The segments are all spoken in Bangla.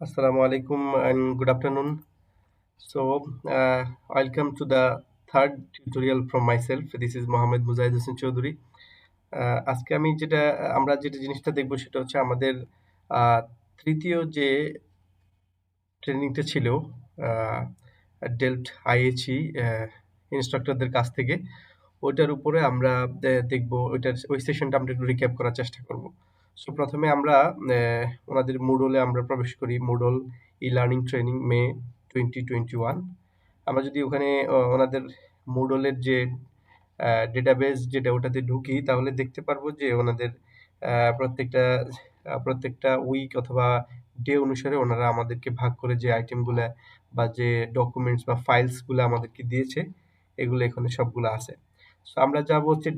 Assalamu alaikum and good afternoon. Welcome to the third tutorial from myself. This is Mohammed Muzahid Hossein Chowdhury. আজকে আমি আমরা যেটা জিনিসটা দেখবো সেটা হচ্ছে আমাদের আহ, তৃতীয় যে ট্রেনিংটা ছিল ডেল্ট আইএইচই ইনস্ট্রাক্টরদের কাছ থেকে ওইটার উপরে আমরা দেখবো ওই সেশনটা আমরা একটু রিক্যাপ করার চেষ্টা করব। সো প্রথমে আমরা ওনাদের মুডলে আমরা প্রবেশ করি। মুডল ই লার্নিং ট্রেনিং মে 2021। আমরা যদি ওখানে ওনাদের মুডলের যে ডেটাবেস যেটা ওটাতে ঢুকি তাহলে দেখতে পারবো যে ওনাদের প্রত্যেকটা উইক অথবা ডে অনুসারে ওনারা আমাদেরকে ভাগ করে যে আইটেমগুলা বা যে ডকুমেন্টস বা ফাইলসগুলো আমাদেরকে দিয়েছে এগুলো এখানে সবগুলো আছে। সো আমরা যাব হচ্ছে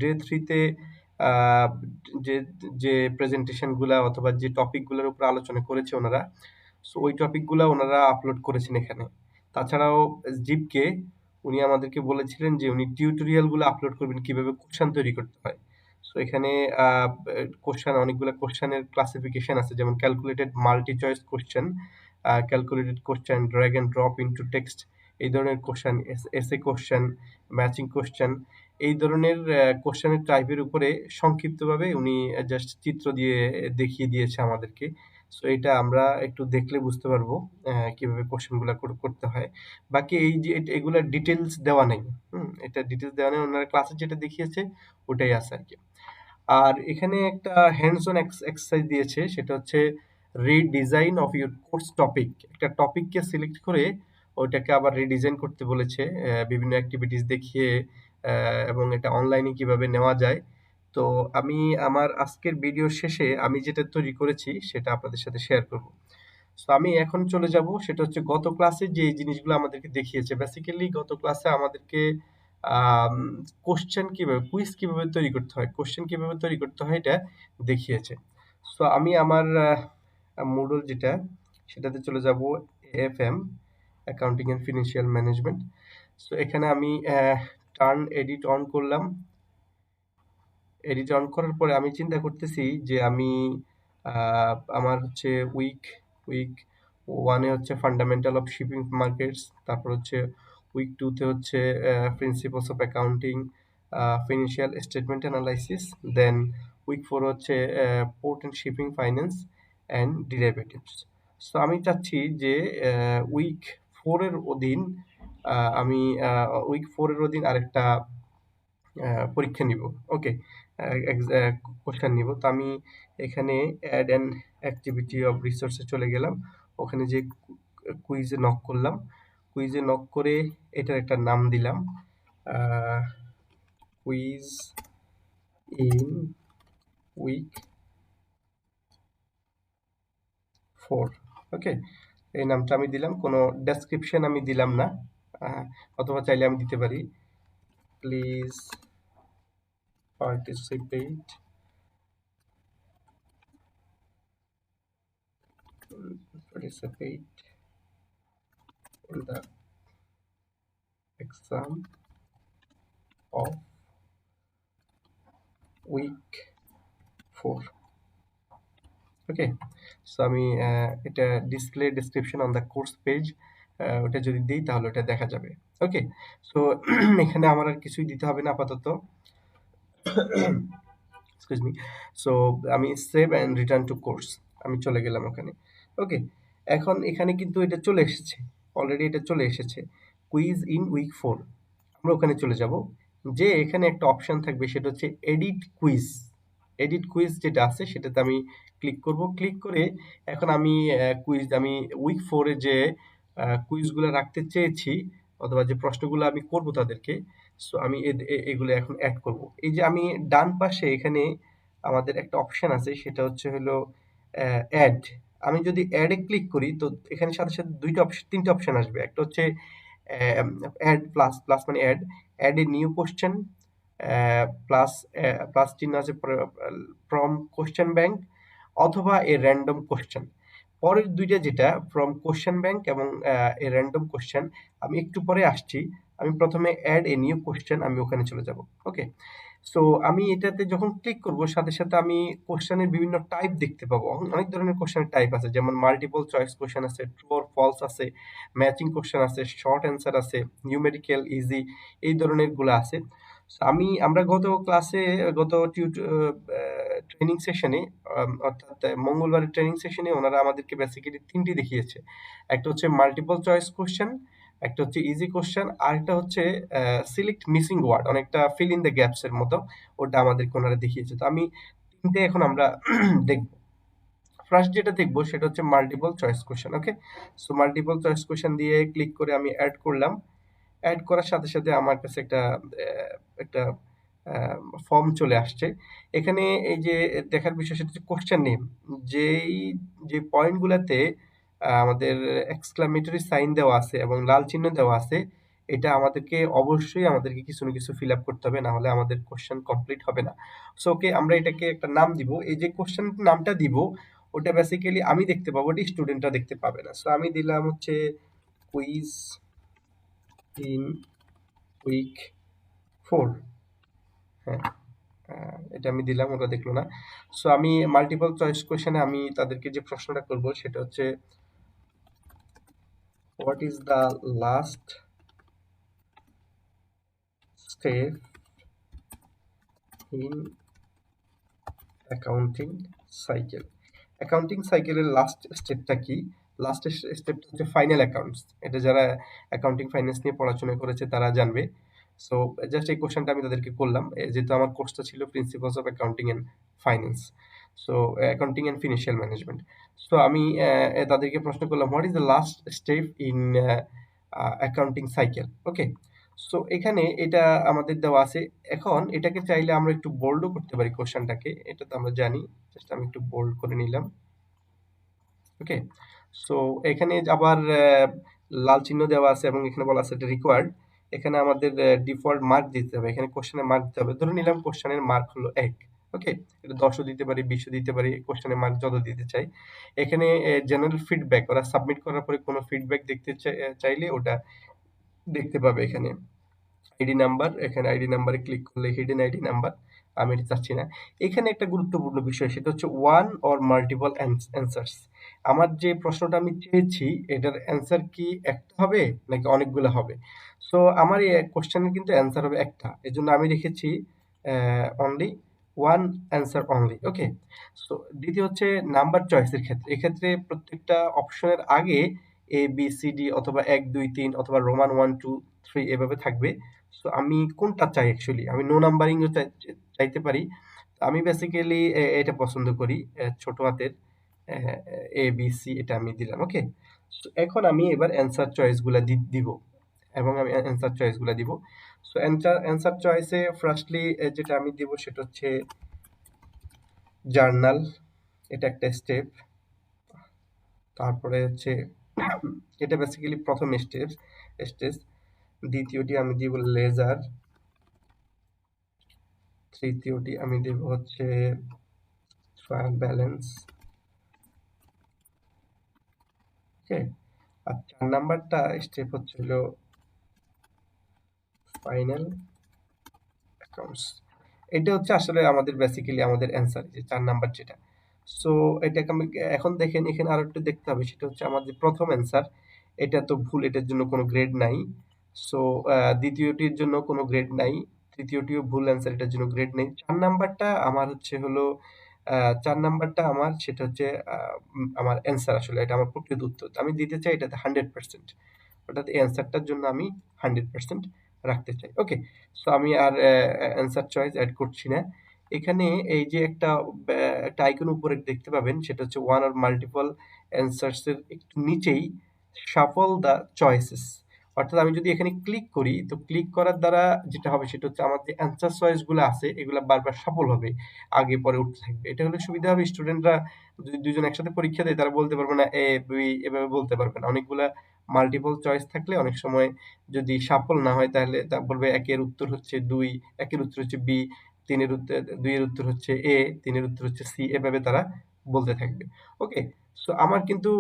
ডে থ্রিতে যে যে প্রেজেন্টেশনগুলা অথবা যে টপিকগুলোর উপর আলোচনা করেছে ওনারা, সো ওই টপিকগুলো ওনারা আপলোড করেছেন এখানে। তাছাড়াও জিপকে উনি আমাদেরকে বলেছিলেন যে উনি টিউটোরিয়ালগুলো আপলোড করবেন কিভাবে কোশ্চেন তৈরি করতে হয়। সো এখানে অনেকগুলো কোশ্চেনের ক্লাসিফিকেশন আছে, যেমন calculated multi choice question, calculated question, drag and drop into text, এই ধরনের কোশ্চেন, এসে কোশ্চেন, ম্যাচিং কোশ্চেন, এই ধরনের কোশ্চেনের টাইপের উপরে সংক্ষিপ্তভাবে উনি জাস্ট চিত্র দিয়ে দেখিয়ে দিয়েছে আমাদেরকে। সো এটা আমরা একটু দেখলে বুঝতে পারবো কিভাবে কোশ্চেনগুলো করতে হয়। বাকি এই যে এগুলার ডিটেলস দেওয়া নেই। এটা ডিটেলস দেওয়া নেই, ওনারা ক্লাসে যেটা দেখিয়েছে ওটাই আছে আর কি। আর এখানে একটা হ্যান্ডস অন এক্সারসাইজ দিয়েছে, সেটা হচ্ছে redesign of your course topic. একটা টপিককে সিলেক্ট করে ওইটাকে আবার রিডিজাইন করতে বলেছে বিভিন্ন অ্যাক্টিভিটিস দেখিয়ে, এবং এটা অনলাইনে কিভাবে নেওয়া যায়। তো আমি আমার আজকের ভিডিওর শেষে আমি যেটা তৈরি করেছি সেটা আপনাদের সাথে শেয়ার করব। সো আমি এখন চলে যাব, সেটা হচ্ছে গত ক্লাসে যে জিনিসগুলো আমাদেরকে দেখিয়েছে। বেসিক্যালি গত ক্লাসে আমাদেরকে কুইজ কিভাবে তৈরি করতে হয়, কোশ্চেন কিভাবে তৈরি করতে হয় এটা দেখিয়েছে। সো আমি আমার মুডল যেটা সেটাতে চলে যাব, AFM, accounting and financial management. So এখানে আমি টার্ন এডিট অন করলাম। এডিট অন করার পরে আমি চিন্তা করতেছি যে আমি আমার হচ্ছে উইক উইক ওয়ানে হচ্ছে ফান্ডামেন্টাল অফ শিপিং মার্কেটস, তারপর হচ্ছে উইক টুতে হচ্ছে principles of accounting, financial statement analysis, then week four হচ্ছে port and shipping finance and derivatives. So আমি চাচ্ছি যে উইক ফোরের অধীন আমি উইক ফোরের অধীন আরেকটা পরীক্ষা নিব। ওকে, কোশ্চেন নিব। তো আমি এখানে অ্যাড অ্যান অ্যাক্টিভিটি অফ রিসোর্সে চলে গেলাম। ওখানে যে কুইজে নক করলাম, কুইজে নক করে এটার একটা নাম দিলাম, কুইজ ইন উইক 4। ওকে, এই নামটা আমি দিলাম, কোনো ডেসক্রিপশন আমি দিলাম না, অথবা চাইলে আমি দিতে পারি please participate participate in the exam of week 4। Okay, so আমি এটা display description on the course page, ওটা যদি দিই তাহলে ওটা দেখা যাবে। ওকে, সো এখানে আমার আর কিছুই দিতে হবে না আপাতত। Excuse me. সো আমি save and return to course, আমি চলে গেলাম ওখানে। ওকে, এখন এখানে কিন্তু এটা চলে এসেছে, অলরেডি এটা চলে এসেছে, কুইজ ইন উইক 4। আমরা ওখানে চলে যাব, যে এখানে একটা অপশন থাকবে সেটা হচ্ছে এডিট কুইজ। এডিট কুইজ যেটা আছে সেটাতে আমি ক্লিক করব। ক্লিক করে এখন আমি উইক 4 এ যে কুইজগুলো রাখতে চেয়েছি অথবা যে প্রশ্নগুলো আমি করব তাদেরকে, সো আমি এগুলো এখন অ্যাড করব। এই যে আমি ডান পাশে এখানে আমাদের একটা অপশন আছে, সেটা হচ্ছে হলো অ্যাড। আমি যদি অ্যাডে ক্লিক করি তো এখানে সাথে সাথে তিনটা অপশন আসবে। একটা হচ্ছে অ্যাড প্লাস, প্লাস মানে add, add a new question, plus plus চিহ্ন আছে ফ্রম কোশ্চেন ব্যাংক, অথবা এ র্যান্ডম কোশ্চেন। পরের দুইটা যেটা ফ্রম কোশ্চেন ব্যাংক এবং এ র্যান্ডম কোশ্চেন, আমি একটু পরে আসছি। আমি প্রথমে অ্যাড এ নিউ কোশ্চেন, আমি ওখানে চলে যাব। ওকে, সো আমি এটাতে যখন ক্লিক করব সাথে সাথে আমি কোশ্চেনের বিভিন্ন টাইপ দেখতে পাবো। অনেক ধরনের কোশ্চেনের টাইপ আছে, যেমন মাল্টিপল চয়েস কোশ্চেন আছে, ট্রু অর ফলস আছে, ম্যাচিং কোশ্চেন আছে, শর্ট অ্যান্সার আছে, নিউমেরিক্যাল, ইজি, এই ধরনের গুলো আছে। So আমরা গত ক্লাসে, গত ট্রেনিং সেশনে, অর্থাৎ মঙ্গলবারের ট্রেনিং সেশনে ওনারা আমাদেরকে বেসিক্যালি 3টি দেখিয়েছে। একটা হচ্ছে মাল্টিপল চয়েস কোশ্চেন, একটা হচ্ছে ইজি কোশ্চেন, আর একটা হচ্ছে সিলেক্ট মিসিং ওয়ার্ড, অনেকটা ফিল ইন দ্য গ্যাপস এর মতো, ওটা আমাদেরকে ওনারা দেখিয়েছে। তো আমি 3টে এখন আমরা দেখব। ফার্স্ট যেটা দেখবো সেটা হচ্ছে multiple choice question. Okay, so multiple choice question দিয়ে ক্লিক করে আমি অ্যাড করলাম। অ্যাড করার সাথে সাথে আমার কাছে একটা ফর্ম চলে আসছে। এখানে এই যে দেখার বিষয় সেটা হচ্ছে কোশ্চেন নেম। যেই যে পয়েন্টগুলোতে আমাদের এক্সক্লামেটরি সাইন দেওয়া আছে এবং লাল চিহ্ন দেওয়া আছে, এটা অবশ্যই আমাদেরকে কিছু না কিছু ফিল আপ করতে হবে, না হলে আমাদের কোশ্চেন কমপ্লিট হবে না। সো ওকে, আমরা এটাকে একটা নাম দিব। এই যে কোশ্চেন নামটা দিব, ওটা বেসিক্যালি আমি দেখতে পাবো, ওটা স্টুডেন্টরা দেখতে পাবে না। সো আমি দিলাম হচ্ছে কুইজ ইন উইক 4। হ্যাঁ, এটা আমি দিলাম, ওরা দেখলো না। সো আমি মাল্টিপল চয়েস কোশ্চেনে আমি তাদেরকে যে প্রশ্নটা করব সেটা হচ্ছে, what is the last step in accounting cycle? Accounting সাইকেলের লাস্ট স্টেপটা কি? লাস্ট স্টেপটা হচ্ছে ফাইনাল অ্যাকাউন্টস। এটা যারা অ্যাকাউন্টিং ফাইন্যান্স নিয়ে পড়াশোনা করেছে তারা জানবে। সো জাস্ট এই কোশ্চেনটা আমি তাদেরকে করলাম, যেহেতু আমার কোর্সটা ছিল principles of accounting and finance, so accounting and financial management. So আমি তাদেরকে প্রশ্ন করলাম, what is the last step in accounting cycle? Okay, so এখানে এটা আমাদের দেওয়া আছে। এখন এটাকে চাইলে আমরা একটু বোল্ডও করতে পারি কোশ্চেনটাকে, এটা তো আমরা জানি। জাস্ট আমি একটু বোল্ড করে নিলাম। ওকে, সো এখানে আবার লাল চিহ্ন দেওয়া আছে এবং এখানে বলা আছে এটা রিকোয়ার্ড। এখানে আমাদের ডিফল্ট মার্ক দিতে হবে, এখানে কোশ্চেনের মার্ক দিতে হবে। ধরে নিলাম কোশ্চেনের মার্ক হলো 1। ওকে, এটা 10ও দিতে পারি, 20ও দিতে পারি, কোশ্চেনের মার্ক যত দিতে চাই। এখানে জেনারেল ফিডব্যাক, ওরা সাবমিট করার পরে কোনো ফিডব্যাক দেখতে চাইলে ওটা দেখতে পাবে এখানে। আইডি নাম্বার, এখানে আইডি নাম্বারে ক্লিক করলে হিডেন আইডি নাম্বার, আমি এটা চাচ্ছি না। এখানে একটা গুরুত্বপূর্ণ বিষয়, সেটা হচ্ছে ওয়ান অর মাল্টিপল অ্যান্সার্স। আমার যে প্রশ্নটা আমি চেয়েছি এটার অ্যান্সার কি একটা হবে নাকি অনেকগুলো হবে? সো আমার এই কোশ্চেনের কিন্তু অ্যান্সার হবে একটা, এই জন্য আমি রেখেছি অনলি ওয়ান অ্যান্সার অনলি। ওকে, সো দ্বিতীয় হচ্ছে নাম্বার চয়েসের ক্ষেত্রে, এক্ষেত্রে প্রত্যেকটা অপশনের আগে এ বি সি ডি অথবা 1 2 3 অথবা রোমান 1 2 3 এভাবে থাকবে। সো আমি কোনটা চাই অ্যাকচুয়ালি, আমি নো নাম্বারিংও চাইতে পারি। আমি বেসিক্যালি এটা পছন্দ করি, ছোট হাতের এ বি সি, এটা আমি দিলাম। ওকে, সো এখন আমি এবার অ্যান্সার চয়েস গুলা দিব, এবং আমি অ্যান্সার চয়েস গুলা দিব। সো অ্যান্সার চয়েসে ফার্স্টলি যেটা আমি দিব সেটা হচ্ছে জার্নাল, এটা একটা স্টেপ। তারপরে হচ্ছে এটা বেসিক্যালি প্রথম স্টেজ। দ্বিতীয়টি আমি দিব লেজার। তৃতীয়টি আমি দেব হচ্ছে ট্রায়াল ব্যালেন্স। ওকে, আর 4 নাম্বারটা স্টেপ হচ্ছে হলো ফাইনাল অ্যাকাউন্টস। এটা হচ্ছে আসলে আমাদের বেসিক্যালি আমাদের অ্যান্সার, যে 4 নাম্বার যেটা। সো এটাকে আমি এখন দেখেন, এখানে আরো একটু দেখতে হবে, সেটা হচ্ছে আমার যে প্রথম অ্যান্সার, এটা তো ভুল, এটার জন্য কোনো গ্রেড নাই। সো দ্বিতীয়টির জন্য কোনো গ্রেড নাই, তৃতীয়টিও ভুল অ্যান্সার, এটার জন্য গ্রেড নেই। 4 নাম্বারটা আমার হচ্ছে হলো 4 নাম্বারটা আমার, সেটা হচ্ছে আমার অ্যান্সার, আসলে এটা আমার প্রকৃত উত্তর। আমি দিতে চাই এটাতে 100%, অর্থাৎ এই অ্যান্সারটার জন্য আমি 100% রাখতে চাই। ওকে, সো আমি আর অ্যান্সার চয়েস অ্যাড করছি না। এখানে এই যে একটা আইকন উপরে দেখতে পাবেন, সেটা হচ্ছে ওয়ান অর মাল্টিপল অ্যান্সার্স এর একটু নিচেই শাফল দ্য চয়েসেস। অর্থাৎ আমি যদি এখানে ক্লিক করি, তো ক্লিক করার দ্বারা যেটা হবে সেটা হচ্ছে আমার যে অ্যান্সার চয়েস গুলো আছে এগুলো বারবার সফল হবে, আগে পরে উঠতে থাকবে। এটা হলে সুবিধা হবে, স্টুডেন্টরা যদি দুইজন একসাথে পরীক্ষা দেয় তারা বলতে পারবে না এ বি, এভাবে বলতে পারবে না। অনেকগুলা মাল্টিপল চয়েস থাকলে অনেক সময় যদি সফল না হয় তাহলে তা বলবে একের উত্তর হচ্ছে 2, একের উত্তর হচ্ছে বি, 3 এর উত্তর 2 এর উত্তর হচ্ছে এ, 3 এর উত্তর হচ্ছে সি, এভাবে তারা বলতে থাকবে। ওকে, সো আমার কিন্তু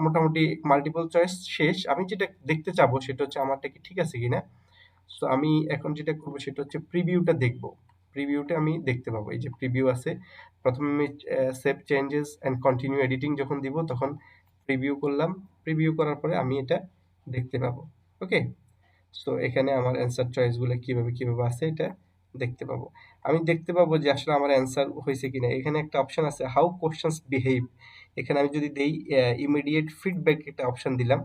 মোটামুটি মাল্টিপল চয়েস শেষ। আমি যেটা দেখতে চাবো সেটা হচ্ছে আমারটা কি ঠিক আছে কিনা। সো আমি এখন যেটা করবো সেটা হচ্ছে প্রিভিউটা দেখবো। প্রিভিউতে আমি দেখতে পাবো। এই যে প্রিভিউ আছে। প্রথমে আমি save changes and continue editing যখন দিব তখন প্রিভিউ করলাম। প্রিভিউ করার পরে আমি এটা দেখতে পাবো। ওকে? সো এখানে আমার অ্যান্সার চয়েসগুলো কিভাবে আছে এটা দেখতে পাবো। আমি দেখতে পাবো যে আসলে আমার অ্যান্সার হয়েছে কিনা। এখানে একটা অপশন আছে হাউ কোয়েশ্চেনস বিহেভ। এখানে আমি যদি দেই ইমিডিয়েট ফিডব্যাক একটা অপশন দিলাম।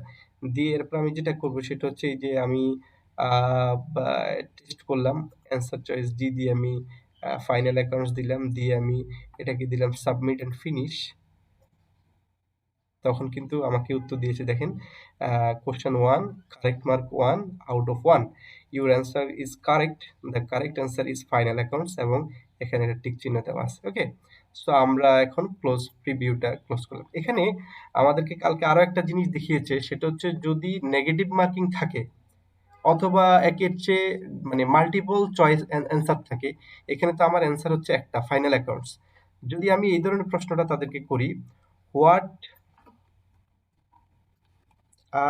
দিয়ে এরপর আমি যেটা করব সেটা হচ্ছে এই যে আমি টেস্ট করলাম অ্যান্সার চয়েস ডি দিয়ে আমি ফাইনাল অ্যাকাউন্টস দিলাম। দিয়ে আমি এটাকে দিলাম সাবমিট অ্যান্ড ফিনিশ। তখন কিন্তু আমাকে উত্তর দিয়েছে দেখেন question 1 correct mark 1 out of 1 your answer is correct the correct answer is final accounts এবং এখানে একটা টিক চিহ্ন দেওয়া আছে ওকে সো আমরা এখন প্রিভিউটা ক্লোজ করলাম এখানে আমাদেরকে কালকে আরো একটা জিনিস দেখিয়েছে সেটা হচ্ছে যদি নেগেটিভ মার্কিং থাকে অথবা একের চেয়ে মানে মাল্টিপল চয়েস অ্যান্সার থাকে এখানে তো আমার অ্যান্সার হচ্ছে একটা ফাইনাল অ্যাকাউন্টস যদি আমি এই ধরনের প্রশ্নটা তাদেরকে করি what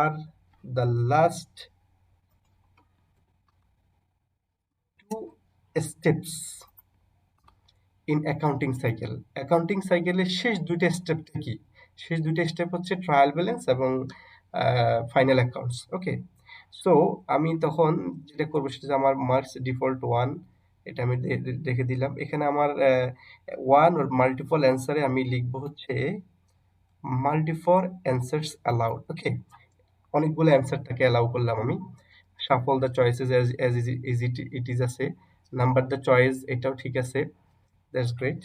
are the last two steps in accounting cycle accounting সাইকেলের শেষ দুইটা স্টেপটা কি শেষ দুইটা স্টেপ হচ্ছে ট্রায়াল ব্যালেন্স এবং ফাইনাল অ্যাকাউন্টস ওকে সো আমি তখন যেটা করবো সেটা হচ্ছে আমার মার্কস ডিফল্ট 1 এটা আমি রেখে দিলাম এখানে আমার 1 or মাল্টিপল অ্যান্সারে আমি লিখবো হচ্ছে মাল্টিপল অ্যান্সার্স অ্যালাউড ওকে অনেকগুলো অ্যান্সারটাকে অ্যালাউ করলাম আমি shuffle the choices as it is আছে নাম্বার দ্য চয়েস এটাও ঠিক আছে দ্যাটস গ্রেট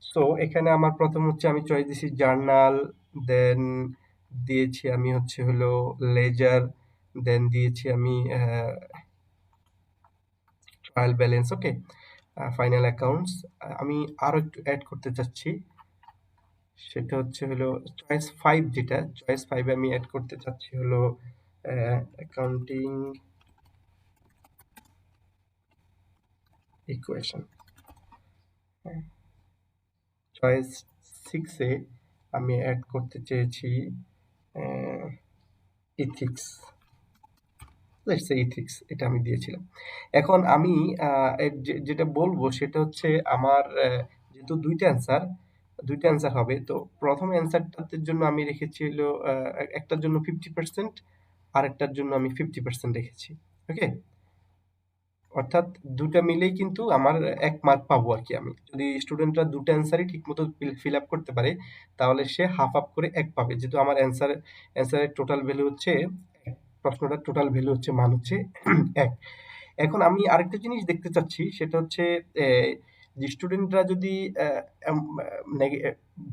সো এখানে আমার প্রথম হচ্ছে আমি চয়েস দিয়েছি জার্নাল দেন দিয়েছি আমি হচ্ছে হলো লেজার দেন দিয়েছি আমি ট্রায়াল ব্যালেন্স ওকে ফাইনাল অ্যাকাউন্টস আমি আরো একটু অ্যাড করতে চাচ্ছি সেটা হচ্ছে হলো চয়েস 5 যেটা চয়েস 5 আমি অ্যাড করতে চাচ্ছি হলো অ্যাকাউন্টিং ইকুয়েশন চয়েস 6 এ আমি অ্যাড করতে চেয়েছি ইথিক্স লেটস সে ইথিক্স এটা আমি দিয়েছিলাম এখন আমি যেটা বলবো সেটা হচ্ছে আমার যেহেতু দুইটা অ্যান্সার হবে তো প্রথম অ্যান্সারটার জন্য আমি রেখেছি হলো একটার জন্য 50% আর একটার জন্য আমি 50% রেখেছি ওকে অর্থাৎ দুটা মিলেই কিন্তু আমার 1 মার্ক পাবো আরকি আমি। যদি স্টুডেন্টরা দুটা অ্যান্সারই ঠিকমতো ফিল আপ করতে পারে তাহলে সে হাফ আপ করে 1 পাবে। যেহেতু আমার অ্যান্সারের টোটাল ভ্যালু হচ্ছে 1 প্রশ্নটার টোটাল ভ্যালু হচ্ছে মান হচ্ছে 1 এখন আমি আরেকটা জিনিস দেখতে চাচ্ছি সেটা হচ্ছে এ যে স্টুডেন্টরা যদি অ্যা এম আ নেগে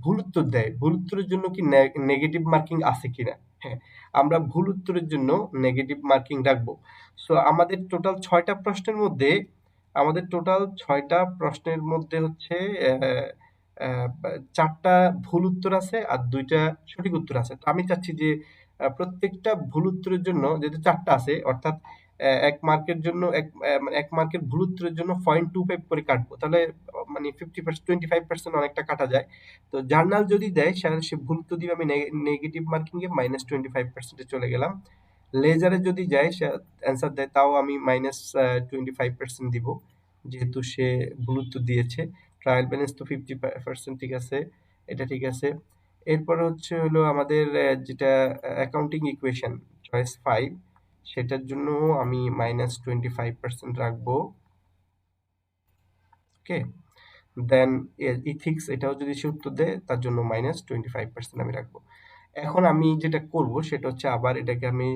ভুল উত্তর দেয়, ভুল উত্তরের জন্য কি নেগেটিভ মার্কিং আছে কিনা? হ্যাঁ, আমরা ভুল উত্তরের জন্য নেগেটিভ মার্কিং রাখবো। সো আমাদের টোটাল ৬ টা প্রশ্নের মধ্যে হচ্ছে অ্যা অ্যা ৪ টা ভুল উত্তর আছে আর ২ টা সঠিক উত্তর আছে। তো আমি চাচ্ছি যে প্রত্যেকটা ভুল উত্তরের জন্য যেহেতু ৪ টা আছে অর্থাৎ ১ মার্কের জন্য মানে ১ মার্কের ভুল উত্তরের জন্য 0.25 করে কাটবো। তাহলে মানে 50% 25% অনেকটা কাটা যায়। তো জার্নাল যদি দেয় সে ভুল উত্তর দিবে আমি নেগেটিভ মার্কিং এ -25% এ চলে গেলাম। লেজারে যদি যায় সে অ্যান্সার দেয় তাও আমি -25% দিব। যেহেতু সে ভুল উত্তর দিয়েছে। ট্রায়াল ব্যালেন্স তো 50% ঠিক আছে। এটা ঠিক আছে। এরপরে হচ্ছে হলো আমাদের যেটা অ্যাকাউন্টিং ইকুয়েশন চয়েস 5 সেটার জন্য আমি -25% রাখবো। ওকে? দেন ইথিক্স এটাও যদি সে উত্তর দেয় তার জন্য -25% আমি রাখবো। এখন আমি যেটা করব সেটা হচ্ছে আবার এটাকে আমি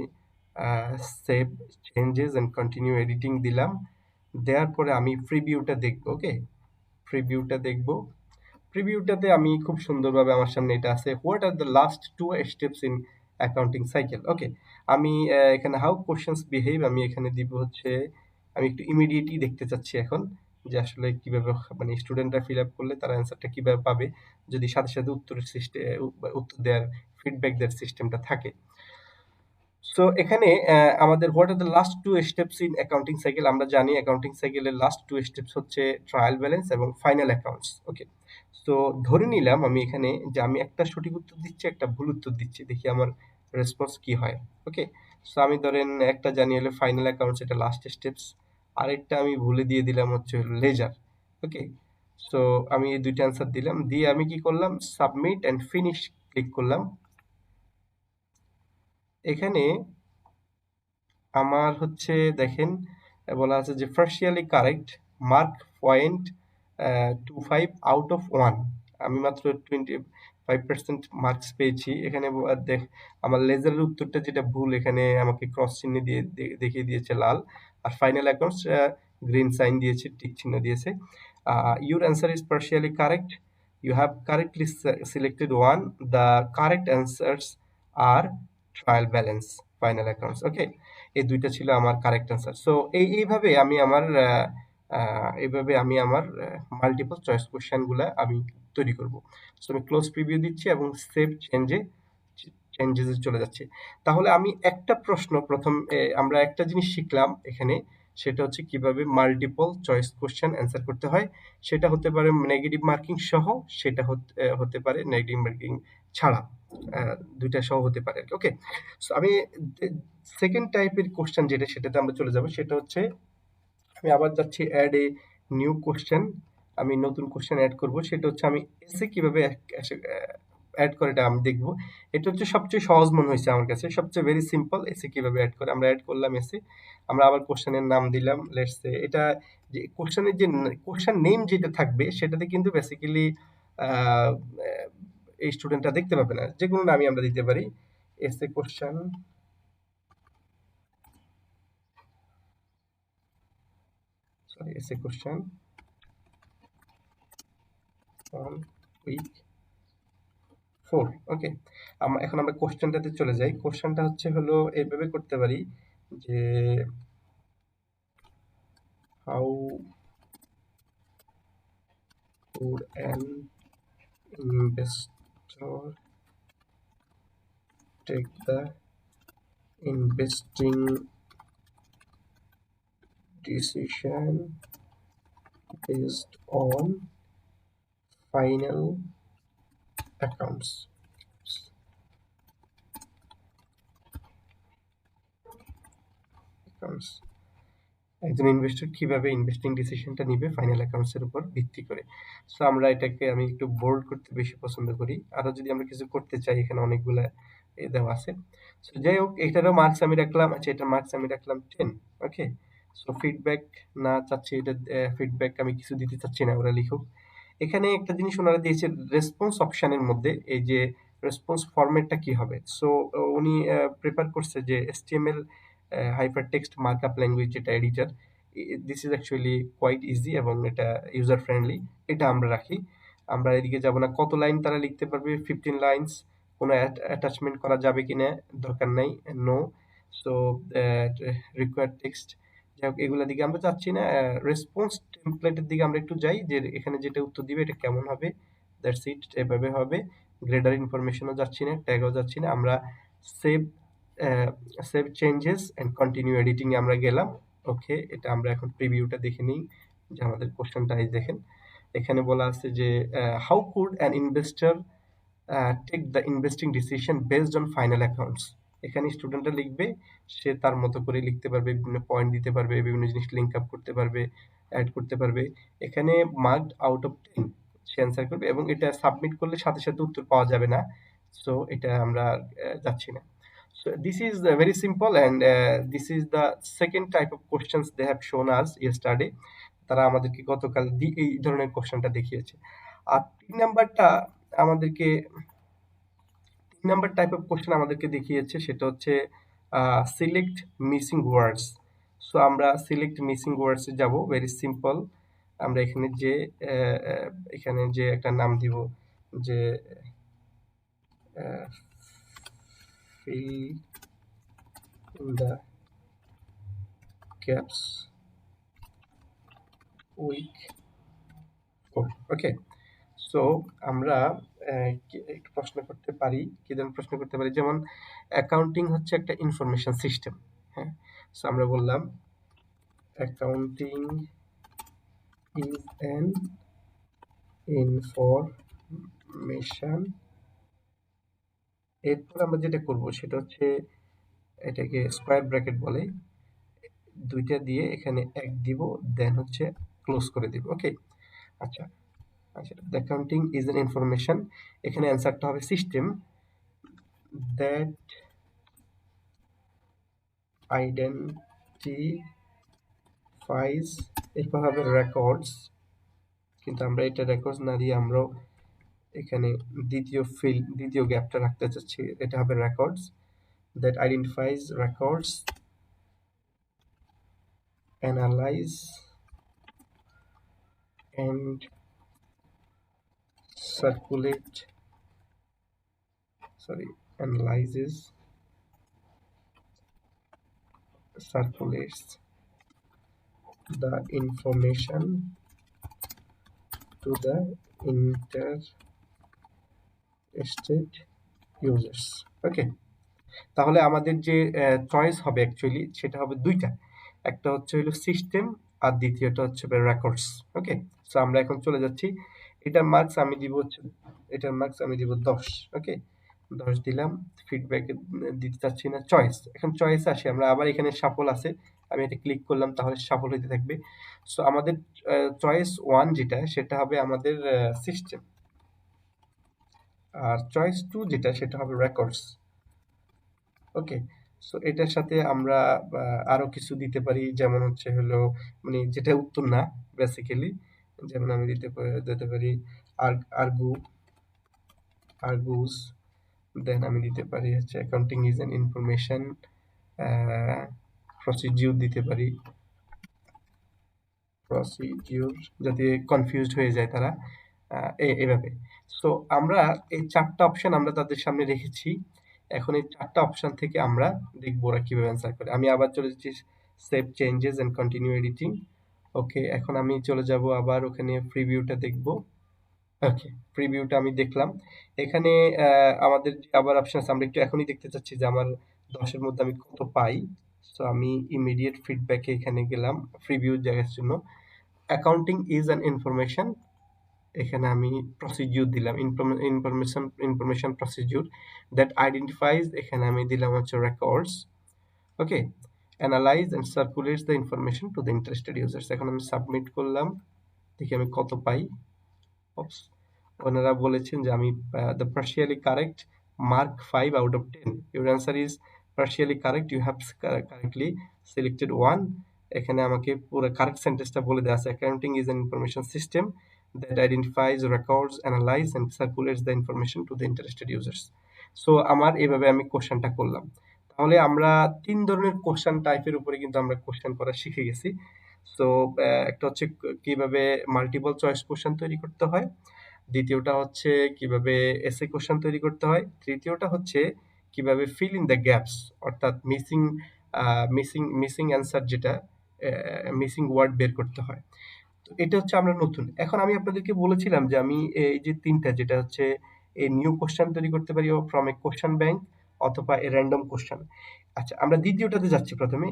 আ save changes and continue editing দিলাম। দেওয়ার পরে আমি প্রিভিউটা দেখব। ওকে? প্রিভিউটা দেখব। প্রিভিউটাতে আমি খুব সুন্দরভাবে আমার সামনে এটা আছে। What are the last 2 steps in accounting cycle? Okay. আমি এখানে হাউ কোয়েশ্চেনস বিহেভ আমি এখানে দিব হচ্ছে আমি একটু ইমিডিয়েটলি দেখতে চাচ্ছি এখন যে আসলে কিভাবে মানে স্টুডেন্টরা ফিল আপ করলে তারা অ্যান্সারটা কিভাবে পাবে যদি সাথে উত্তরের উত্তর দেওয়ার ফিডব্যাক দেওয়ার সিস্টেমটা থাকে। সো এখানে আমাদের what are the last 2 steps in accounting cycle আমরা জানি অ্যাকাউন্টিং সাইকেলের লাস্ট 2 স্টেপস হচ্ছে ট্রায়াল ব্যালেন্স এবং ফাইনাল অ্যাকাউন্টস। ওকে। সো ধরে নিলাম আমি এখানে যে আমি একটা সঠিক উত্তর দিচ্ছি, একটা ভুল উত্তর দিচ্ছি। দেখি আমার রেসপন্স কি হয়। ওকে। সো আমি ধরেন একটা জানি হলো ফাইনাল অ্যাকাউন্টস এটা লাস্ট স্টেপস। আরেকটা আমি ভুলে দিয়ে দিলাম হচ্ছে হলো লেজার। ওকে, সো আমি এই দুইটা অ্যান্সার দিলাম, দিয়ে আমি কি করলাম, সাবমিট অ্যান্ড ফিনিশ ক্লিক করলাম। এখানে আমার হচ্ছে দেখেন বলা আছে যে partially correct, mark point 25 out of 1। আমি মাত্র 25% মার্কস পেয়েছি। এখানে দেখ আমার লেজারের উত্তরটা যেটা ভুল, এখানে আমাকে ক্রস চিহ্ন দিয়ে দেখিয়ে দিয়েছে লাল, আর ফাইনাল অ্যাকাউন্টস গ্রিন সাইন দিয়েছে, টিক চিহ্ন দিয়েছে। Your answer is partially correct, you have correctly selected one, the correct answers are trial balance, final accounts. Okay, এই দুইটা ছিল আমার কারেক্ট অ্যান্সার। সো এইভাবে আমি আমার এইভাবে আমি আমার মাল্টিপল চয়েস কোশ্চেনগুলো আমি তৈরি করব। সো আমি ক্লোজ প্রিভিউ দিচ্ছি এবং সেভ চেঞ্জেসে চলে যাচ্ছে। তাহলে আমি একটা প্রশ্ন প্রথম আমরা একটা জিনিস শিখলাম এখানে, সেটা হচ্ছে কিভাবে মাল্টিপল চয়েস কোশ্চেন অ্যান্সার করতে হয়। সেটা হতে পারে নেগেটিভ মার্কিং সহ, সেটা হতে পারে নেগেটিভ মার্কিং ছাড়া, দুইটা সহ হতে পারে। ওকে, সো আমি সেকেন্ড টাইপের কোশ্চেন যেটা, সেটাতে আমরা চলে যাব। সেটা হচ্ছে আমি আবার যাচ্ছি অ্যাড এ নিউ কোশ্চেন, আমি নতুন কোশ্চেন অ্যাড করব। সেটা হচ্ছে আমি এসে কিভাবে অ্যাড করে এটা আমি দেখব। এটা হচ্ছে সবচেয়ে সহজ মনে হয়েছে আমার কাছে, সবচেয়ে ভেরি সিম্পল। এসে কিভাবে অ্যাড করে, আমরা অ্যাড করলাম এসে, আমরা আবার কোশ্চেনের নাম দিলাম, লেটস সে এটা যে কোশ্চেনের যে কোশ্চেন নেম যেটা থাকবে সেটাতে কিন্তু বেসিক্যালি এই স্টুডেন্টরা দেখতে পাবে না, যে কোনো নামই আমরা দিতে পারি। এসে কোশ্চেন, সরি এসে কোশ্চেন অন উইক 4। ওকে, এখন আমরা কোশ্চেনটাতে চলে যাই। কোশ্চেনটা হচ্ছে হলো এইভাবে করতে পারি যে how would an investor take the investing decision based on final accounts? একজন ইনভেস্টর কিভাবে ইনভেস্টিং ডিসিশনটা নিবে ফাইনাল অ্যাকাউন্টস এর উপর ভিত্তি করে। সো আমরা এটাকে আমি একটু বোল্ড করতে বেশি পছন্দ করি। আরো যদি আমরা কিছু করতে চাই, এখানে অনেকগুলা দেওয়া আছে। সো যাই হোক, এটারও মার্কস আমি রাখলাম। আচ্ছা, এটার মার্কস আমি রাখলাম 10। ওকে, সো ফিডব্যাক না চাচ্ছি, এটা ফিডব্যাক আমি কিছু দিতে চাচ্ছি না, ওরা লিখুক। এখানে একটা জিনিস ওনারা দিয়েছে রেসপন্স অপশনের মধ্যে, এই যে রেসপন্স ফরম্যাটটা কি হবে। সো উনি প্রেফার করছে যে HTML hyper text markup language, যেটা editor, this is actually quite easy এবং এটা ইউজার ফ্রেন্ডলি, এটা আমরা রাখি। আমরা এদিকে যাব না। কত লাইন তারা লিখতে পারবে, 15 লাইনস। কোনো অ্যাটাচমেন্ট করা যাবে কিনা, দরকার নাই, নো। সো রিকোয়ার্ড টেক্সট, যাই হোক এগুলোর দিকে আমরা যাচ্ছি না। রেসপন্স টেমপ্লেটের দিকে আমরা একটু যাই, যে এখানে যেটা উত্তর দিবে এটা কেমন হবে, দ্যাটস ইট, এভাবে হবে। গ্রেডার ইনফরমেশনও যাচ্ছি না, ট্যাগও যাচ্ছি না, আমরা save save changes and continue editing এ আমরা গেলাম। ওকে, এটা আমরা এখন প্রিভিউটা দেখে নিই, যে আমাদের কোশ্চেনটা এই দেখেন। এখানে বলা আছে যে how could an investor take the investing decision based on final accounts. এখানে স্টুডেন্টরা লিখবে, সে তার মতো করে লিখতে পারবে, বিভিন্ন পয়েন্ট দিতে পারবে, বিভিন্ন জিনিস লিঙ্ক আপ করতে পারবে, অ্যাড করতে পারবে। এখানে marked out of 10 say answer করবে, এবং এটা সাবমিট করলে সাথে সাথে উত্তর পাওয়া যাবে না। সো এটা আমরা যাচ্ছি না। So this is very simple, and this is the second type of questions they have shown us yesterday. তারা আমাদেরকে গতকাল এই ধরনের কোশ্চেনটা দেখিয়েছে। আর 3 নাম্বার টাইপ অফ কোশ্চেন আমাদেরকে দেখিয়েছে, সেটা হচ্ছে সিলেক্ট মিসিং ওয়ার্ডস। সো আমরা সিলেক্ট মিসিং ওয়ার্ডস এ যাব, ভেরি সিম্পল। আমরা এখানে যে একটা নাম দিব, যে fill in the gaps week 4। Okay, so আমরা একটু প্রশ্ন করতে পারি, কি ধরনের প্রশ্ন করতে পারি, যেমন অ্যাকাউন্টিং হচ্ছে একটা ইনফরমেশন সিস্টেম। হ্যাঁ, সো আমরা বললাম অ্যাকাউন্টিং ইজ অ্যান ইনফরমেশন। এরপর আমরা যেটা করব সেটা হচ্ছে, এটাকে স্কোয়ার ব্র্যাকেট বলে, দুইটা দিয়ে এখানে এক দিব, দেন হচ্ছে ক্লোজ করে দিব। ওকে, আচ্ছা আচ্ছা, the counting is an information, এখানে অ্যান্সারটা হবে সিস্টেম দ্যাট আইডেন্টিফাইজ, এরপর হবে রেকর্ডস, কিন্তু আমরা এটা রেকর্ডস না দিয়ে আমরা এখানে দ্বিতীয় গ্যাপটা রাখতে চাচ্ছি, এটা হবে records, that identifies records, analyse and circulate, analyzes, circulates the information to the interested users. ওকে, তাহলে আমাদের যে চয়েস হবে অ্যাকচুয়ালি সেটা হবে দুইটা, একটা হচ্ছে হলো সিস্টেম আর দ্বিতীয়টা হচ্ছে রেকর্ডস। ওকে, সো আমরা এখন চলে যাচ্ছি, এটার মার্কস আমি দিব হচ্ছে, এটার মার্কস আমি দিব 10। ওকে, 10 দিলাম, ফিডব্যাক দিতে চাচ্ছি না, চয়েস, এখন চয়েসে আসি আমরা, আবার এখানে সাফল আছে, আমি এটা ক্লিক করলাম তাহলে সাফল হইতে থাকবে। সো আমাদের চয়েস 1 যেটা সেটা হবে আমাদের সিস্টেম, আর চয়েস 2 যেটা সেটা হবে রেকর্ডস। ওকে, সো এটার সাথে আমরা আরো কিছু দিতে পারি, যেমন হচ্ছে হলো মানে যেটা উত্তর না বেসিক্যালি, যেমন আমি দিতে পারি আর্গু, আর্গুস, দেন আমি দিতে পারি হচ্ছে accounting is an information, procedure দিতে পারি, প্রসিডিউর, যাতে কনফিউজড হয়ে যায় তারা, এভাবে। সো আমরা এই 4টা অপশন আমরা তাদের সামনে রেখেছি, এখন এই 4টা অপশন থেকে আমরা দেখবো ওরা কিভাবে অ্যান্সার করে। আমি আবার চলে যাচ্ছি save changes and continue editing. Okay, এখন আমি চলে যাব আবার ওখানে প্রিভিউটা দেখব। ওকে, প্রিভিউটা আমি দেখলাম, এখানে আমাদের আবার অপশন আছে, আমরা একটু এখনই দেখতে চাচ্ছি যে আমার 10 এর মধ্যে আমি কত পাই। সো আমি ইমিডিয়েট ফিডব্যাকে এখানে গেলাম প্রিভিউ জায়গার জন্য, অ্যাকাউন্টিং ইজ অ্যান ইনফরমেশন, এখানে আমি প্রসিডিউর দিলাম, ইনফরমেশন প্রসিডিউর দ্যাট আইডেন্টিফাইজ, এখানে আমি দিলাম হচ্ছে records. Okay, analyse and circulates the information to the interested users, এখন আমি সাবমিট করলাম, দেখি আমি কত পাই। ওনারা বলেছেন যে আমি the partially correct, mark 5 out of 10, your answer is partially correct, you have correctly selected 1। এখানে আমাকে পুরো কারেক্ট সেন্টেন্সটা বলে দেওয়া আছে, accounting is an information system that identifies, records, analyze and circulates the information to the interested users. So আমার এভাবে আমি কোশ্চেনটা করলাম। তাহলে আমরা 3 ধরনের কোশ্চেন টাইপের উপরে কিন্তু আমরা কোশ্চেন করা শিখে গেছি। সো একটা হচ্ছে কিভাবে মাল্টিপল চয়েস কোশ্চেন তৈরি করতে হয়, দ্বিতীয়টা হচ্ছে কিভাবে এসএ কোশ্চেন তৈরি করতে হয়, তৃতীয়টা হচ্ছে কিভাবে ফিল ইন দ্য গ্যাপস, অর্থাৎ মিসিং অ্যান্সার, যেটা মিসিং ওয়ার্ড বের করতে হয়। তো এটা হচ্ছে আমরা নতুন। এখন আমি আপনাদেরকে বলেছিলাম যে আমি এই যে 3টা, যেটা হচ্ছে এই নিউ কোশ্চেন তৈরি করতে পারি ফ্রম এ কোশ্চেন ব্যাংক অথবা এ র‍্যান্ডম কোশ্চেন। আচ্ছা, আমরা দ্বিতীয়টাতে যাচ্ছি প্রথমে,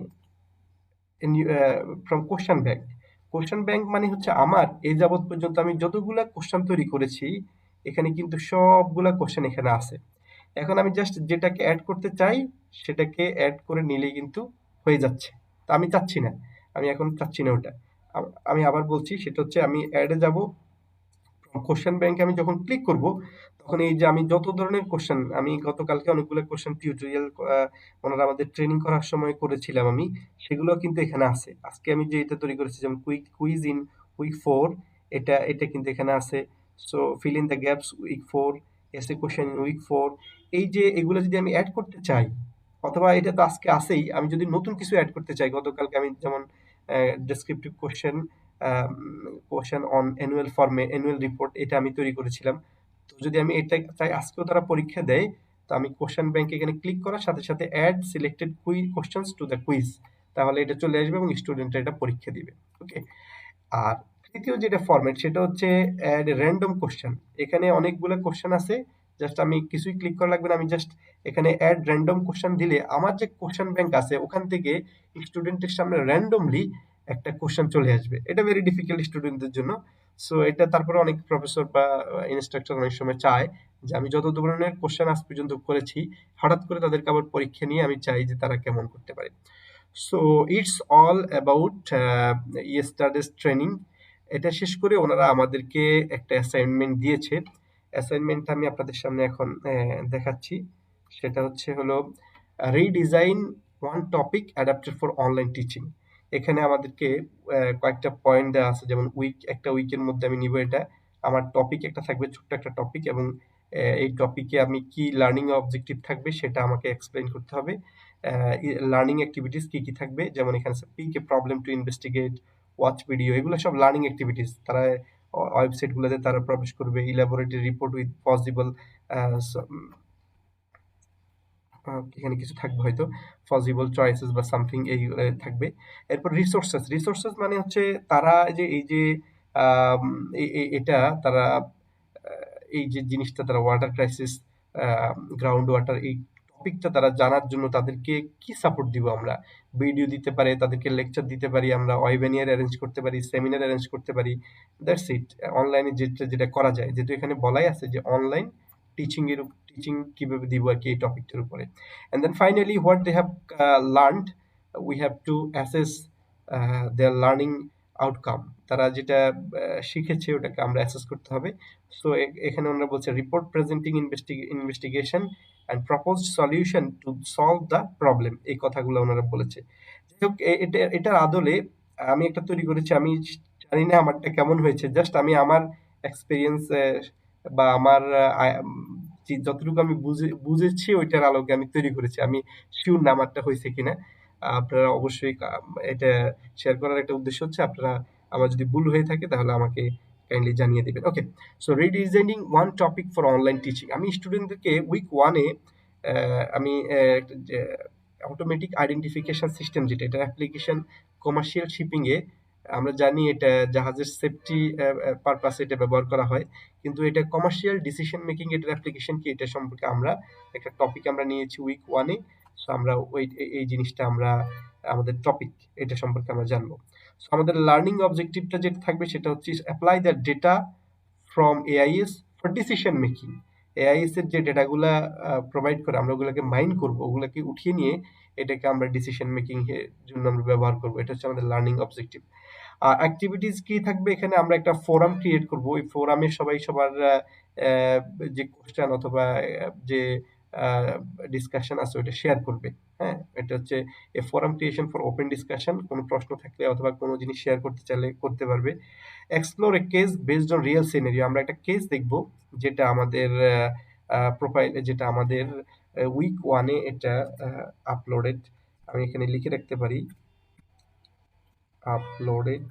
from question bank. Question bank মানে হচ্ছে আমার এই যাবৎ পর্যন্ত আমি যতগুলা কোশ্চেন তৈরি করেছি, এখানে কিন্তু সবগুলা কোশ্চেন এখানে আছে। এখন আমি জাস্ট যেটাকে অ্যাড করতে চাই সেটাকে অ্যাড করে নিলেই কিন্তু হয়ে যাচ্ছে। তা আমি চাচ্ছি না, আমি এখন চাচ্ছি না ওটা। আমি আবার বলছি, সেটা হচ্ছে আমি অ্যাডে যাব, কোশ্চেন ব্যাংকে আমি যখন ক্লিক করব তখন এই যে আমি যত ধরনের কোশ্চেন, আমি গতকালকে অনেকগুলো কোশ্চেন টিউটোরিয়াল ওনারা আমাদের ট্রেনিং করার সময় করেছিলাম আমি, সেগুলো কিন্তু এখানে আছে। আজকে আমি যে এটা তৈরি করেছি, যেমন কুইজ ইন উইক 4, এটা কিন্তু এখানে আছে। So fill in the gaps week 4, SA question in week 4, এই যে এগুলো যদি আমি অ্যাড করতে চাই, অথবা এটা তো আজকে আছেই, আমি যদি নতুন কিছু অ্যাড করতে চাই, গতকালকে আমি যেমন ডেসক্রিপটিভ কোশ্চেন অন অ্যানুয়াল ফর্মে, অ্যানুয়াল রিপোর্ট, এটা আমি তৈরি করেছিলাম। তো যদি আমি এটা চাই আজকেও তারা পরীক্ষা দেয়, তো আমি কোশ্চেন ব্যাংকে এখানে ক্লিক করার সাথে সাথে add selected questions to the quiz, তাহলে এটা চলে আসবে এবং স্টুডেন্টরা এটা পরীক্ষা দিবে। ওকে, আর তৃতীয় যেটা ফরম্যাট সেটা হচ্ছে অ্যাড র্যান্ডম কোশ্চেন। এখানে অনেকগুলো কোশ্চেন আছে, জাস্ট আমি কিছুই ক্লিক করা লাগবে না, আমি জাস্ট এখানে অ্যাড র্যান্ডম কোশ্চেন দিলে আমার যে কোশ্চেন ব্যাংক আছে ওখান থেকে স্টুডেন্টের সামনে র্যান্ডমলি একটা কোশ্চেন চলে আসবে। এটা ভেরি ডিফিকাল্ট স্টুডেন্টদের জন্য। সো এটা তারপরে অনেক প্রফেসর বা ইনস্ট্রাক্টর অনেক সময় চায় যে আমি যত ধরনের কোশ্চেন আজ পর্যন্ত করেছি, হঠাৎ করে তাদেরকে আবার পরীক্ষা নিয়ে আমি চাই যে তারা কেমন করতে পারে। So it's all about ইয়েস্টারডেজ training. এটা শেষ করে ওনারা আমাদেরকে একটা অ্যাসাইনমেন্ট দিয়েছে। অ্যাসাইনমেন্টটা আমি আপনাদের সামনে এখন দেখাচ্ছি। সেটা হলো redesign one topic adapted for online teaching. এখানে আমাদেরকে কয়েকটা পয়েন্ট দেওয়া আছে, যেমন একটা উইকের মধ্যে আমি নিব এটা। আমার টপিক একটা থাকবে, ছোট্ট একটা টপিক, এবং এই টপিকে আমি কি লার্নিং অবজেক্টিভ থাকবে সেটা আমাকে এক্সপ্লেইন করতে হবে। লার্নিং অ্যাক্টিভিটিস কি কি থাকবে, যেমন এখানে pick a problem to investigate, watch video, এগুলো সব লার্নিং অ্যাক্টিভিটিস। তারা ওয়েবসাইট গুলোতে তারা প্রবেশ করবে, ইলাবোরেটরি রিপোর্ট উইথ পসিবল, এখানে কিছু থাকবে হয়তো পসিবল চয়েসেস বা সামথিং, এইগুলো থাকবে। এরপর রিসোর্সেস। রিসোর্সেস মানে হচ্ছে তারা যে এই যে আম, এটা তারা এই যে জিনিসটা তারা ওয়াটার ক্রাইসিস, গ্রাউন্ড ওয়াটার, এই টপিকটা তারা জানার জন্য তাদেরকে কি সাপোর্ট দিব আমরা। ভিডিও দিতে পারে, তাদেরকে লেকচার দিতে পারি, আমরা ওয়েবিনার অ্যারেঞ্জ করতে পারি, সেমিনার অ্যারেঞ্জ করতে পারি। That's it. অনলাইনে যেটা যেটা করা যায়, যেহেতু এখানে বলাই আছে যে অনলাইন টিচিং কিভাবে দিব আর কি এই টপিকটার উপরে। And then finally what they have learned, we have to assess their learning outcome. তারা যেটা শিখেছে ওটাকে আমরা অ্যাসেস করতে হবে। সো এখানে আমরা বলছি report presenting investigation and proposed solution to solve the problem, এই কথাগুলো ওনারা বলেছে। যাই হোক, এটার আদলে আমি একটা তৈরি করেছি। আমি জানি না আমারটা কেমন হয়েছে, জাস্ট আমি আমার এক্সপিরিয়েন্স বা আমার যতটুকু আমি বুঝেছি ওইটার আলোকে আমি তৈরি করেছি। আমি শিওর না আমারটা হয়েছে কিনা। আপনারা অবশ্যই এটা শেয়ার করার একটা উদ্দেশ্য হচ্ছে আপনারা আমার যদি ভুল হয়ে থাকে তাহলে আমাকে কাইন্ডলি জানিয়ে দিবেন। Okay, so redesigning one topic for online teaching. আমি স্টুডেন্টদেরকে উইক ওয়ানে আমি অটোমেটিক আইডেন্টিফিকেশন সিস্টেম, যেটা এটা অ্যাপ্লিকেশন কমার্শিয়াল শিপিং এ আমরা জানি এটা জাহাজের সেফটি পারপাসে এটা ব্যবহার করা হয়, কিন্তু এটা কমার্শিয়াল ডিসিশন মেকিং এটার অ্যাপ্লিকেশন কি এটা সম্পর্কে আমরা একটা টপিক আমরা নিয়েছি উইক ওয়ানে। সো আমরা এই জিনিসটা আমরা আমাদের টপিক এটা সম্পর্কে আমরা জানবো। সো আমাদের লার্নিং অবজেক্টিভটা যেটা থাকবে সেটা হচ্ছে apply the data from AIS for decision making. AIS এর যে ডেটাগুলা প্রোভাইড করে আমরা ওগুলোকে মাইন্ড করব, ওগুলোকে উঠিয়ে নিয়ে এটাকে আমরা ডিসিশন মেকিং এর জন্য আমরা ব্যবহার করব। এটা হচ্ছে আমাদের লার্নিং অবজেক্টিভ। অ্যাক্টিভিটিস কি থাকবে এখানে, আমরা একটা ফোরাম ক্রিয়েট করব। ওই ফোরামে সবাই সবার যে কোশ্চেন অথবা যে ডিসকাশন আছে ওটা শেয়ার করবে। হ্যাঁ, এটা হচ্ছে a forum creation for open discussion. কোনো প্রশ্ন থাকলে অথবা কোনো জিনিস শেয়ার করতে চাইলে করতে পারবে। Explore A case based on real scenario. আমরা একটা কেস দেখব যেটা আমাদের প্রোফাইল, যেটা আমাদের উইক ওয়ানে এটা আপলোডেড। আমি এখানে লিখে রাখতে পারি uploaded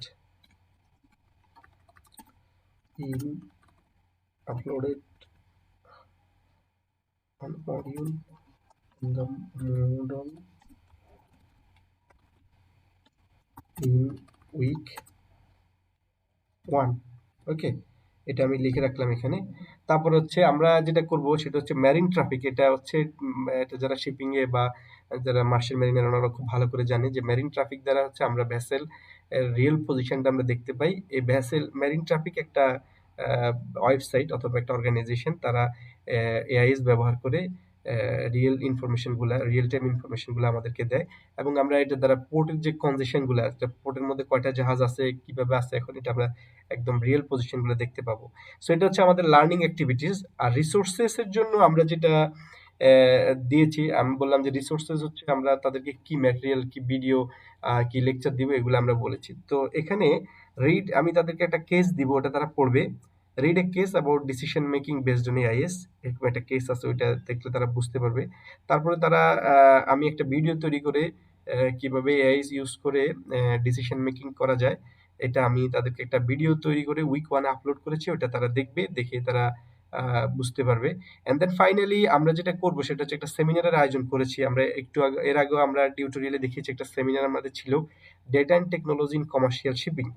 in uploaded on audio in the Moodle in week 1। ওকে, এটা আমি লিখে রাখলাম এখানে। তারপর হচ্ছে আমরা যেটা করব সেটা হচ্ছে মেরিন ট্রাফিক। এটা হচ্ছে এটা যারা শিপিং এ বা যারা মার্শাল মেরিনের ওনারা খুব ভালো করে জানে যে মেরিন ট্রাফিক দ্বারা হচ্ছে আমরা ভেসেল রিয়েল পজিশনটা আমরা দেখতে পাই। এই ভেসেল মেরিন ট্রাফিক একটা ওয়েবসাইট অথবা একটা অর্গানাইজেশন, তারা এআইএস ব্যবহার করে রিয়েল টাইম ইনফরমেশন গুলো আমাদেরকে দেয়, এবং আমরা এটা দ্বারা পোর্টের যে কনজেশন গুলো আছে, পোর্টের মধ্যে কয়টা জাহাজ আছে, কিভাবে আছে, এখন এটা আমরা একদম রিয়েল পজিশন গুলো দেখতে পাবো। সো এটা হচ্ছে আমাদের লার্নিং অ্যাক্টিভিটিস। আর রিসোর্সেস এর জন্য আমরা যেটা দিয়েছি, আমি বললাম যে রিসোর্সেস হচ্ছে আমরা তাদেরকে কি ম্যাটেরিয়াল, কি ভিডিও, কি লেকচার দিব, এগুলো আমরা বলেছি। তো এখানে আমি তাদেরকে একটা কেস দিব, ওটা তারা পড়বে। Read a case about decision making based on AIS, এরকম একটা কেস আছে, ওইটা দেখলে তারা বুঝতে পারবে। তারপরে তারা আমি একটা ভিডিও তৈরি করে কিভাবে এআইএস ইউজ করে ডিসিশন মেকিং করা যায়, এটা আমি তাদেরকে একটা ভিডিও তৈরি করে উইক ওয়ানে আপলোড করেছি। ওটা তারা দেখবে, দেখে তারা বুঝতে পারবে। এন্ড দেন ফাইনালি আমরা যেটা করব সেটা হচ্ছে একটা সেমিনারের আয়োজন করেছি। আমরা একটু আগে, এর আগেও আমরা টিউটোরিয়ালে দেখিয়েছি, একটা সেমিনার আমাদের ছিল data and technology in commercial shipping.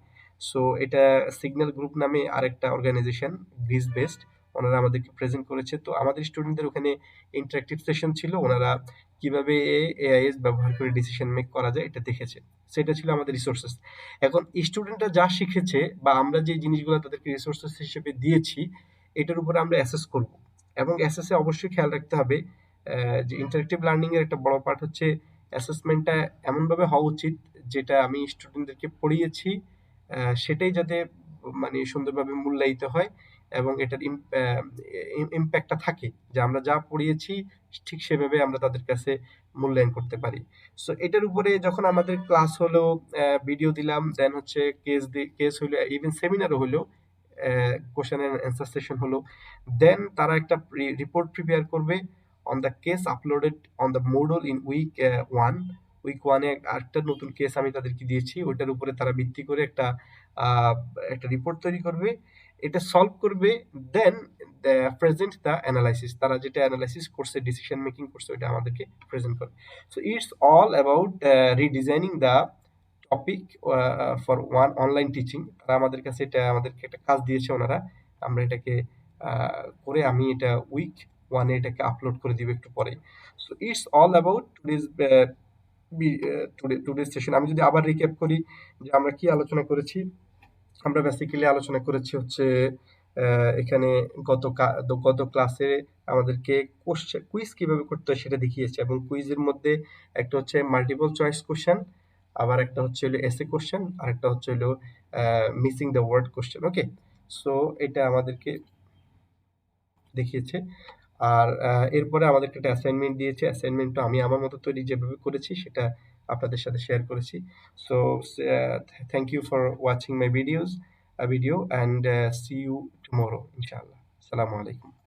So এটা সিগন্যাল গ্রুপ নামে আরেকটা অর্গানাইজেশন, গ্রিস বেসড, ওনারা আমাদেরকে প্রেজেন্ট করেছে। তো আমাদের স্টুডেন্টদের ওখানে ইন্টারেক্টিভ সেশন ছিল, ওনারা কিভাবে এআইএস ব্যবহার করে ডিসিশন মেক করা যায় এটা দেখেছে। সেটা ছিল আমাদের রিসোর্সেস। এখন স্টুডেন্টরা যা শিখেছে বা আমরা যে জিনিসগুলো তাদেরকে রিসোর্সেস হিসেবে দিয়েছি, এটার উপরে আমরা অ্যাসেস করব, এবং অ্যাসেসে অবশ্যই খেয়াল রাখতে হবে যে ইন্টারেক্টিভ লার্নিং এর একটা বড় পার্ট হচ্ছে অ্যাসেসমেন্টটা এমনভাবে হওয়া উচিত যেটা আমি স্টুডেন্টদেরকে পড়িয়েছি সেটাই যাতে মানে সুন্দরভাবে মূল্যায়িত হয় এবং এটার ইম্প্যাক্টটা থাকে যে আমরা যা পড়িয়েছি ঠিক সেভাবে আমরা তাদের কাছে মূল্যায়ন করতে পারি। সো এটার উপরে যখন আমাদের ক্লাস হলো, ভিডিও দিলাম, দেন হচ্ছে কেস হইলো, ইভেন সেমিনারও হইলো, কোশ্চেন এন্ড অ্যান্সার সেশন হলো, দেন তারা একটা রিপোর্ট প্রিপেয়ার করবে on the case uploaded on the Moodle in one. Week 1-এ আরেকটা নতুন কেস আমি তাদেরকে দিয়েছি, ওইটার উপরে তারা ভিত্তি করে আহ, একটা রিপোর্ট তৈরি করবে, এটা সলভ করবে, দেন প্রেজেন্ট দ্য অ্যানালাইসিস, তারা যেটা অ্যানালাইসিস করছে, ডিসিশন মেকিং করছে, ওইটা আমাদেরকে প্রেজেন্ট করবে। So it's all about redesigning the topic for one online teaching. তারা আমাদের কাছে এটা আমাদেরকে একটা কাজ দিয়েছে ওনারা, আমরা এটাকে করে আমি এটা উইক 1-এ এটাকে আপলোড করে দিব একটু পরে। So it's all about today session. আমি যদি আবার রিক্যাপ করি যে আমরা কি আলোচনা করেছি, আমরা বেসিক্যালি আলোচনা করেছি হচ্ছে এখানে গত ক্লাসে আমাদেরকে কুইজ কিভাবে করতে হয় সেটা দেখিয়েছে, এবং কুইজের মধ্যে একটা হচ্ছে মাল্টিপল চয়েস কোশ্চেন, আবার একটা হচ্ছে হলো এসে কোশ্চেন, আর একটা হচ্ছে হলো missing the word question. Okay, so এটা আমাদেরকে দেখিয়েছে। আর এরপরে আমাদেরকে একটা অ্যাসাইনমেন্ট দিয়েছে, অ্যাসাইনমেন্টটা আমি আমার মতো তৈরি যেভাবে করেছি সেটা আপনাদের সাথে শেয়ার করেছি। So thank you for watching my video, and see you tomorrow ইনশাআল্লাহ। আসসালামু আলাইকুম।